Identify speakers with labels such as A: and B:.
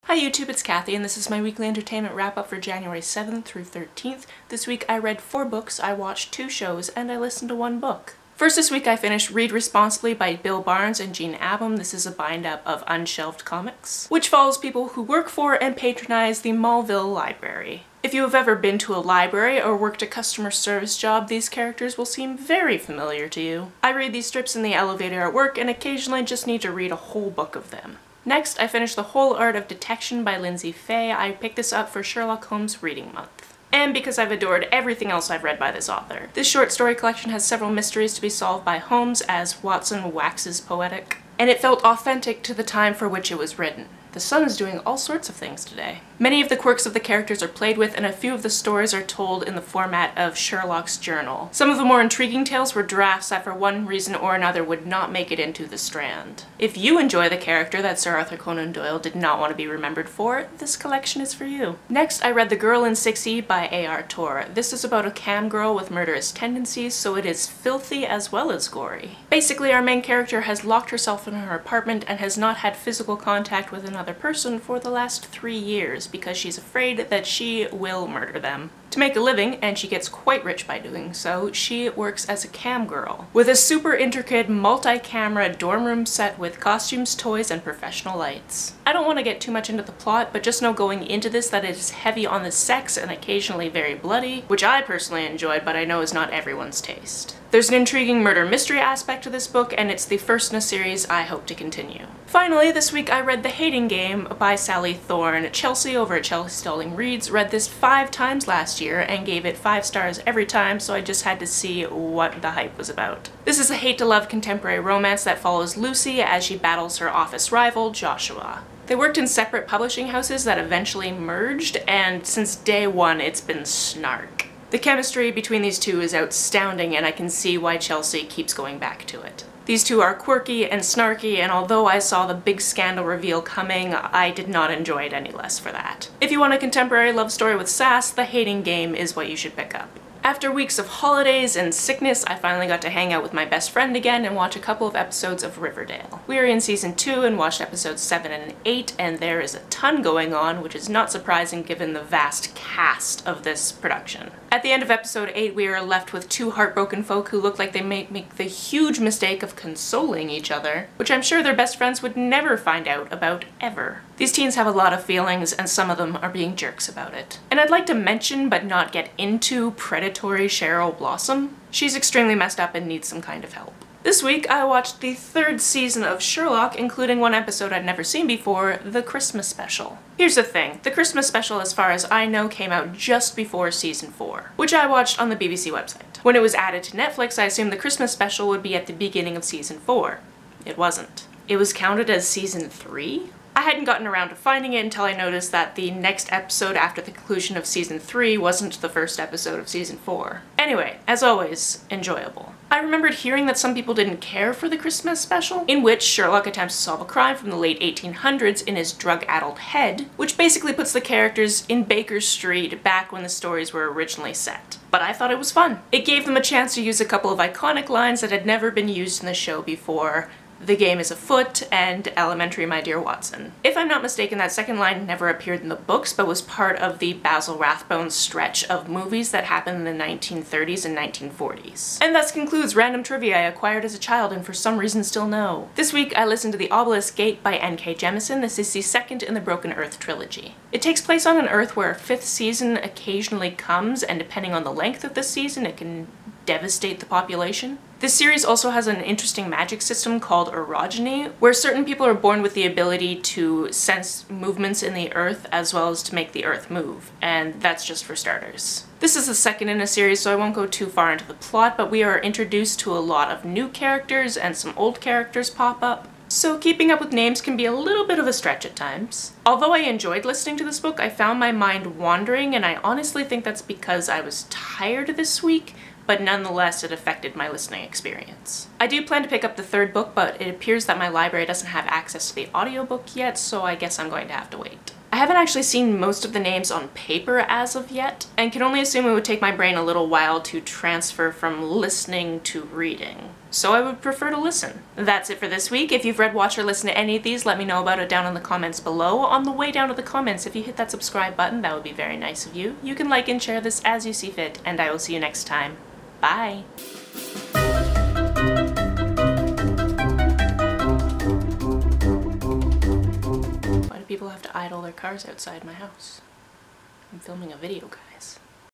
A: Hi YouTube, it's Kathy, and this is my weekly entertainment wrap-up for January 7th through 13th. This week I read 4 books, I watched 2 shows, and I listened to 1 book. First this week I finished Read Responsibly by Bill Barnes and Jean Abum. This is a bind-up of unshelved comics, which follows people who work for and patronize the Mallville Library. If you have ever been to a library or worked a customer service job, these characters will seem very familiar to you. I read these strips in the elevator at work and occasionally just need to read a whole book of them. Next, I finished The Whole Art of Detection by Litsy. I picked this up for Sherlock Holmes Reading Month. And because I've adored everything else I've read by this author. This short story collection has several mysteries to be solved by Holmes as Watson waxes poetic, and it felt authentic to the time for which it was written. The sun is doing all sorts of things today. Many of the quirks of the characters are played with, and a few of the stories are told in the format of Sherlock's journal. Some of the more intriguing tales were drafts that for one reason or another would not make it into the Strand. If you enjoy the character that Sir Arthur Conan Doyle did not want to be remembered for, this collection is for you. Next, I read The Girl in 6E by A.R. Tor. This is about a cam girl with murderous tendencies, so it is filthy as well as gory. Basically, our main character has locked herself in her apartment and has not had physical contact with another person for the last 3 years because she's afraid that she will murder them. To make a living, and she gets quite rich by doing so, she works as a cam girl, with a super intricate multi-camera dorm room set with costumes, toys, and professional lights. I don't want to get too much into the plot, but just know going into this that it is heavy on the sex and occasionally very bloody, which I personally enjoyed, but I know is not everyone's taste. There's an intriguing murder mystery aspect to this book, and it's the first in a series I hope to continue. Finally, this week I read The Hating Game by Sally Thorne. Chelsea over at Chelsea Stalling Reads read this 5 times last year and gave it 5 stars every time, so I just had to see what the hype was about. This is a hate-to-love contemporary romance that follows Lucy as she battles her office rival, Joshua. They worked in separate publishing houses that eventually merged, and since day one it's been snark. The chemistry between these two is outstanding, and I can see why Chelsea keeps going back to it. These two are quirky and snarky, and although I saw the big scandal reveal coming, I did not enjoy it any less for that. If you want a contemporary love story with sass, The Hating Game is what you should pick up. After weeks of holidays and sickness, I finally got to hang out with my best friend again and watch a couple of episodes of Riverdale. We are in season 2 and watched episodes 7 and 8, and there is a ton going on, which is not surprising given the vast cast of this production. At the end of episode 8, we are left with 2 heartbroken folk who look like they may make the huge mistake of consoling each other, which I'm sure their best friends would never find out about ever. These teens have a lot of feelings, and some of them are being jerks about it. And I'd like to mention, but not get into, predatory Cheryl Blossom. She's extremely messed up and needs some kind of help. This week I watched the 3rd season of Sherlock, including 1 episode I'd never seen before, the Christmas special. Here's the thing, the Christmas special, as far as I know, came out just before season 4, which I watched on the BBC website. When it was added to Netflix, I assumed the Christmas special would be at the beginning of season 4. It wasn't. It was counted as season 3? I hadn't gotten around to finding it until I noticed that the next episode after the conclusion of season 3 wasn't the first episode of season 4. Anyway, as always, enjoyable. I remembered hearing that some people didn't care for the Christmas special, in which Sherlock attempts to solve a crime from the late 1800s in his drug-addled head, which basically puts the characters in Baker Street back when the stories were originally set. But I thought it was fun. It gave them a chance to use a couple of iconic lines that had never been used in the show before. The game is afoot, and elementary, my dear Watson. If I'm not mistaken, that second line never appeared in the books, but was part of the Basil Rathbone stretch of movies that happened in the 1930s and 1940s. And thus concludes random trivia I acquired as a child and for some reason still know. This week I listened to The Obelisk Gate by N.K. Jemisin. This is the 2nd in the Broken Earth trilogy. It takes place on an Earth where a 5th season occasionally comes, and depending on the length of the season, it can devastate the population. This series also has an interesting magic system called orogeny, where certain people are born with the ability to sense movements in the earth as well as to make the earth move, and that's just for starters. This is the 2nd in a series, so I won't go too far into the plot, but we are introduced to a lot of new characters and some old characters pop up. So keeping up with names can be a little bit of a stretch at times. Although I enjoyed listening to this book, I found my mind wandering, and I honestly think that's because I was tired this week, but nonetheless it affected my listening experience. I do plan to pick up the 3rd book, but it appears that my library doesn't have access to the audiobook yet, so I guess I'm going to have to wait. I I haven't actually seen most of the names on paper as of yet, and can only assume it would take my brain a little while to transfer from listening to reading. So I would prefer to listen. That's it for this week. If you've read, watched, or listened to any of these, let me know about it down in the comments below. On the way down to the comments, if you hit that subscribe button, that would be very nice of you. You can like and share this as you see fit, and I will see you next time. Bye! Why do people have to idle their cars outside my house? I'm filming a video, guys.